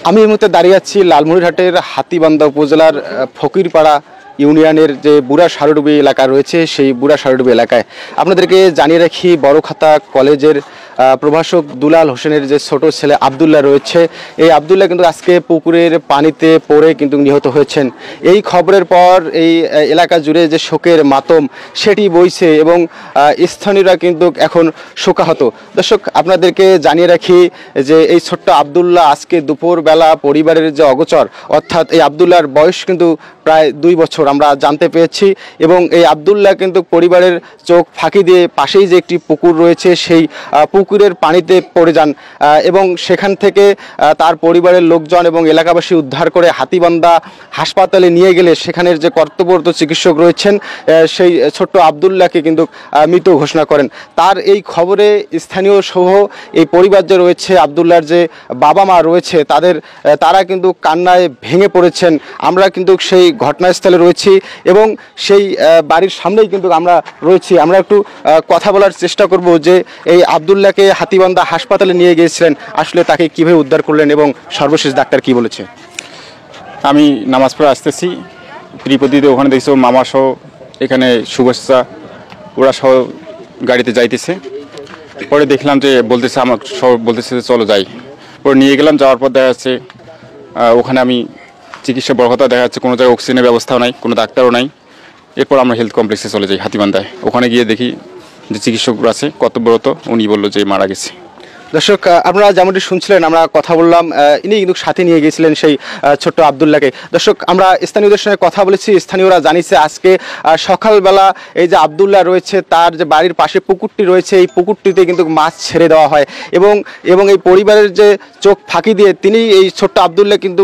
আমি এই মুহূর্তে দাঁড়িয়ে আছি লালমনিরহাটের হাতীবান্ধা উপজেলার ফকিরপাড়া ইউনিয়নের যে বুড়া সারডুবি এলাকা রয়েছে সেই বুড়া সারডুবি এলাকায় আপনাদেরকে জানিয়ে রাখি বড়খাতা কলেজের প্রভাষক দুলাল হোসেনের যে ছোট ছেলে আবদুল্লাহ রয়েছে, এই আবদুল্লাহ কিন্তু আজকে পুকুরের পানিতে পড়ে কিন্তু নিহত হয়েছেন। এই খবরের পর এই এলাকা জুড়ে যে শোকের মাতম সেটি বইছে এবং স্থানীয়রা কিন্তু এখন শোকাহত। দর্শক, আপনাদেরকে জানিয়ে রাখি যে এই ছোট্ট আবদুল্লাহ আজকে দুপুরবেলা পরিবারের যে অগোচর, অর্থাৎ এই আবদুল্লাহর বয়স কিন্তু প্রায় 2 বছর আমরা জানতে পেরেছি এবং এই আবদুল্লাহ কিন্তু পরিবারের চোখ ফাঁকি দিয়ে পাশেই যে একটি পুকুর রয়েছে সেই পুকুরের পানিতে পড়ে যান এবং সেখান থেকে তার পরিবারের লোকজন এবং এলাকাবাসী উদ্ধার করে হাতীবান্ধা হাসপাতালে নিয়ে গেলে সেখানের যে কর্তব্যরত চিকিৎসক রয়েছেন সেই ছোট্ট আবদুল্লাহকে কিন্তু মৃত ঘোষণা করেন। তার এই খবরে স্থানীয় সহ এই পরিবার যে রয়েছে, আবদুল্লাহর যে বাবা মা রয়েছে তারা কিন্তু কান্নায় ভেঙে পড়েছেন। আমরা কিন্তু সেই ঘটনাস্থলে রয়েছি এবং সেই বাড়ির সামনেই কিন্তু আমরা রয়েছি। আমরা একটু কথা বলার চেষ্টা করব যে এই আবদুল্লাহকে হাতীবান্ধা হাসপাতালে নিয়ে গিয়েছিলেন, আসলে তাকে কিভাবে উদ্ধার করলেন এবং সর্বশেষ ডাক্তার কি বলেছে। আমি নামাজ পড়ে আসতেছি, ত্রিপদীতে ওখানে দেখছি মামা সহ এখানে শুভেচ্ছা ওরা সহ গাড়িতে যাইতেছে। পরে দেখলাম যে বলতেছে আমার সহ বলতেছে যে চলো যাই। পরে নিয়ে গেলাম, যাওয়ার পর দেখা যাচ্ছে ওখানে আমি চিকিৎসা বড়খাতা দেখা যাচ্ছে কোনো জায়গায় অক্সিজেনের ব্যবস্থাও নাই, কোনো ডাক্তারও নাই। এরপর আমরা হেলথ কমপ্লেক্সে চলে যাই হাতীবান্ধায়। ওখানে গিয়ে দেখি যে চিকিৎসকরা আছে কর্তব্যরত, উনি বললো যে মারা গেছে। দর্শক, আপনারা যেমনটি শুনছিলেন আমরা কথা বললাম, ইনি কিন্তু সাথে নিয়ে গিয়েছিলেন সেই ছোট্ট আবদুল্লাহকে। দর্শক, আমরা স্থানীয়দের সঙ্গে কথা বলেছি, স্থানীয়রা জানিয়েছে আজকে সকালবেলা এই যে আবদুল্লাহ রয়েছে তার যে বাড়ির পাশে পুকুরটি রয়েছে এই পুকুরটিতে কিন্তু মাছ ছেড়ে দেওয়া হয় এবং এই পরিবারের যে চোখ ফাঁকি দিয়ে তিনি এই ছোট্ট আবদুল্লাহ কিন্তু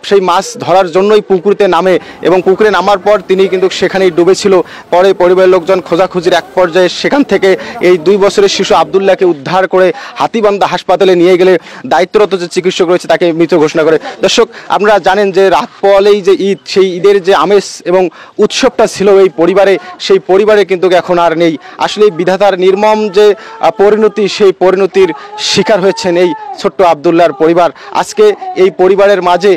সেই মাছ ধরার জন্যই পুকুরেতে নামে এবং পুকুরে নামার পর তিনি কিন্তু সেখানেই ডুবেছিল। পরে পরিবারের লোকজন খোঁজাখুঁজির এক পর্যায়ে সেখান থেকে এই 2 বছরের শিশু আবদুল্লাহকে উদ্ধার করে হাতীবান্ধা হাসপাতালে নিয়ে গেলে দায়িত্বরত যে চিকিৎসক রয়েছে তাকে মৃত ঘোষণা করে। দর্শক, আপনারা জানেন যে রাত পোয়ালেই যে ঈদ, সেই ঈদের যে আমেজ এবং উৎসবটা ছিল এই পরিবারে, সেই পরিবারে কিন্তু এখন আর নেই। আসলে বিধাতার নির্মম যে পরিণতি, সেই পরিণতির শিকার হয়েছেন এই ছোট্ট আবদুল্লাহর পরিবার। আজকে এই পরিবারের মাঝে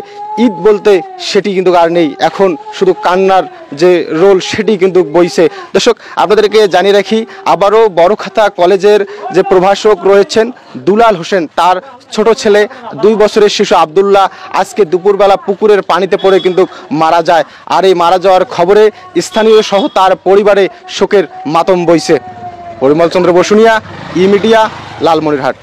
ঈদ বলতে সেটি কিন্তু আর নেই, এখন শুধু কান্নার যে রোল সেটি কিন্তু বইছে। দর্শক, আপনাদেরকে জানিয়ে রাখি আবারও বড়খাতা কলেজের যে প্রভাষক রয়েছেন দুলাল হোসেন, তার ছোট ছেলে 2 বছরের শিশু আবদুল্লাহ আজকে দুপুরবেলা পুকুরের পানিতে পড়ে কিন্তু মারা যায়। আর এই মারা যাওয়ার খবরে স্থানীয় সহ তার পরিবারে শোকের মাতম বইছে। পরিমল চন্দ্র বসুনিয়া, ই মিডিয়া, লালমনিরহাট।